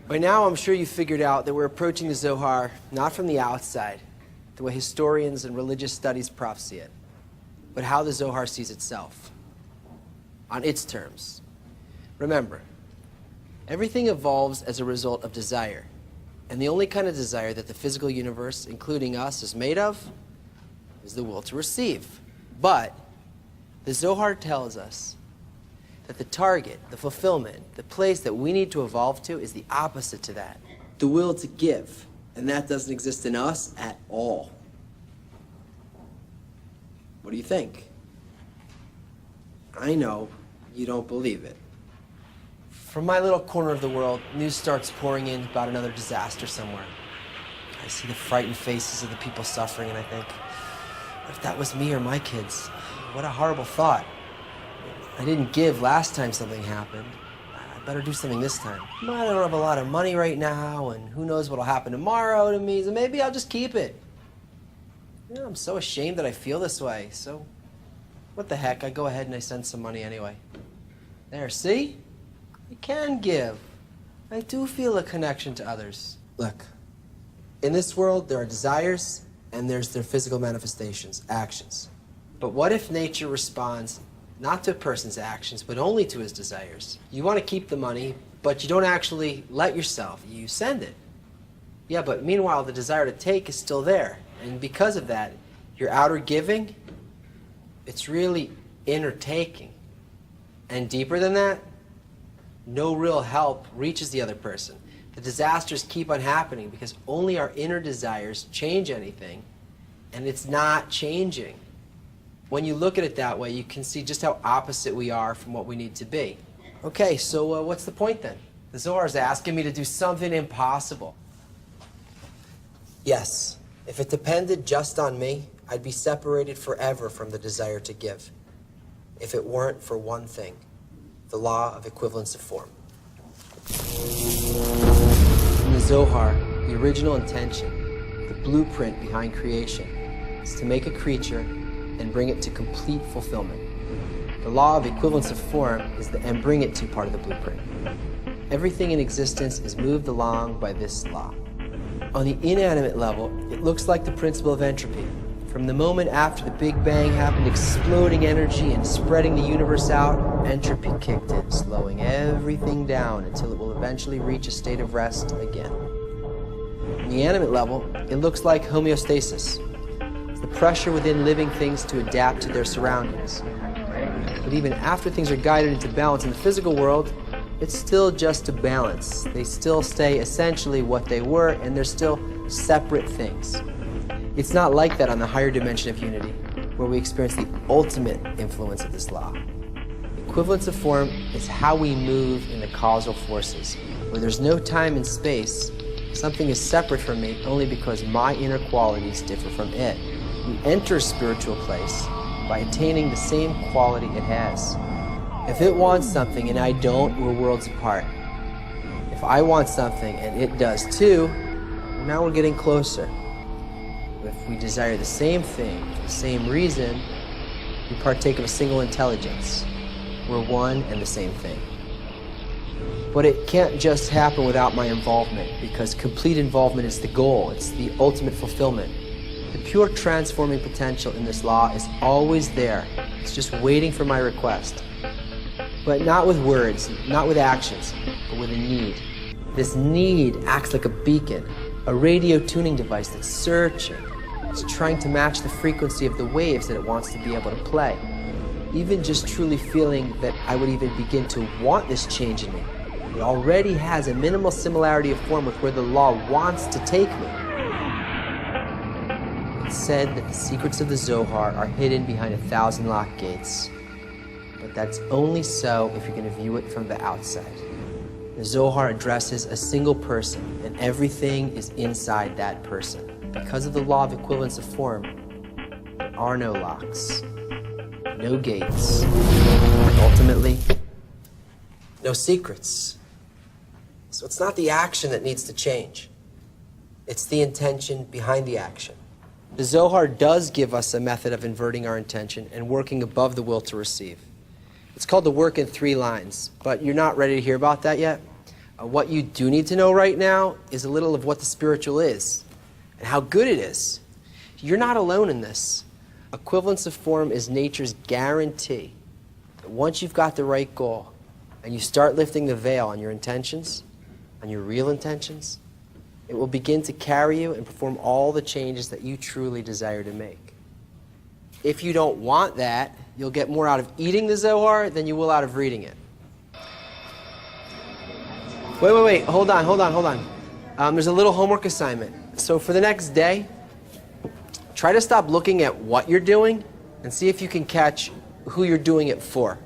By now, I'm sure you figured out that we're approaching the Zohar not from the outside, the way historians and religious studies profs see it, but how the Zohar sees itself, on its terms. Remember, everything evolves as a result of desire, and the only kind of desire that the physical universe, including us, is made of is the will to receive. But the Zohar tells us that the target, the fulfillment, the place that we need to evolve to is the opposite to that, the will to give. And that doesn't exist in us at all. What do you think? I know you don't believe it. From my little corner of the world, news starts pouring in about another disaster somewhere. I see the frightened faces of the people suffering, and I think, what if that was me or my kids? What a horrible thought. I didn't give last time something happened. I better do something this time. I don't have a lot of money right now, and who knows what'll happen tomorrow to me, so maybe I'll just keep it. You know, I'm so ashamed that I feel this way, so what the heck, I go ahead and I send some money anyway. There, see? I can give. I do feel a connection to others. Look, in this world there are desires and there's their physical manifestations, actions. But what if nature responds not to a person's actions, but only to his desires? You want to keep the money, but you don't actually let yourself. You send it. Yeah, but meanwhile, the desire to take is still there. And because of that, your outer giving, it's really inner taking. And deeper than that, no real help reaches the other person. The disasters keep on happening because only our inner desires change anything, and it's not changing. When you look at it that way, you can see just how opposite we are from what we need to be. Okay, so what's the point then? The Zohar is asking me to do something impossible. Yes, if it depended just on me, I'd be separated forever from the desire to give. If it weren't for one thing, the law of equivalence of form. In the Zohar, the original intention, the blueprint behind creation, is to make a creature and bring it to complete fulfillment. The law of equivalence of form is the and bring it to part of the blueprint. Everything in existence is moved along by this law. On the inanimate level, it looks like the principle of entropy. From the moment after the Big Bang happened, exploding energy and spreading the universe out, entropy kicked in, slowing everything down until it will eventually reach a state of rest again. On the animate level, it looks like homeostasis. It's the pressure within living things to adapt to their surroundings. But even after things are guided into balance in the physical world, it's still just a balance. They still stay essentially what they were, and they're still separate things. It's not like that on the higher dimension of unity, where we experience the ultimate influence of this law. Equivalence of form is how we move in the causal forces, where there's no time and space. Something is separate from me only because my inner qualities differ from it. We enter a spiritual place by attaining the same quality it has. If it wants something and I don't, we're worlds apart. If I want something and it does too, now we're getting closer. If we desire the same thing for the same reason, we partake of a single intelligence. We're one and the same thing. But it can't just happen without my involvement, because complete involvement is the goal. It's the ultimate fulfillment. The pure transforming potential in this law is always there. It's just waiting for my request. But not with words, not with actions, but with a need. This need acts like a beacon, a radio tuning device that's searching. It's trying to match the frequency of the waves that it wants to be able to play. Even just truly feeling that I would even begin to want this change in me, it already has a minimal similarity of form with where the law wants to take me. It's said that the secrets of the Zohar are hidden behind 1,000 locked gates. But that's only so if you're going to view it from the outside. The Zohar addresses a single person, and everything is inside that person. Because of the law of equivalence of form, there are no locks, no gates, and ultimately, no secrets. So it's not the action that needs to change. It's the intention behind the action. The Zohar does give us a method of inverting our intention and working above the will to receive. It's called the work in 3 lines, but you're not ready to hear about that yet? What you do need to know right now is a little of what the spiritual is and how good it is. You're not alone in this. Equivalence of form is nature's guarantee that once you've got the right goal and you start lifting the veil on your intentions, on your real intentions, it will begin to carry you and perform all the changes that you truly desire to make. If you don't want that, you'll get more out of eating the Zohar than you will out of reading it. Wait, hold on. There's a little homework assignment. So for the next day, try to stop looking at what you're doing and see if you can catch who you're doing it for.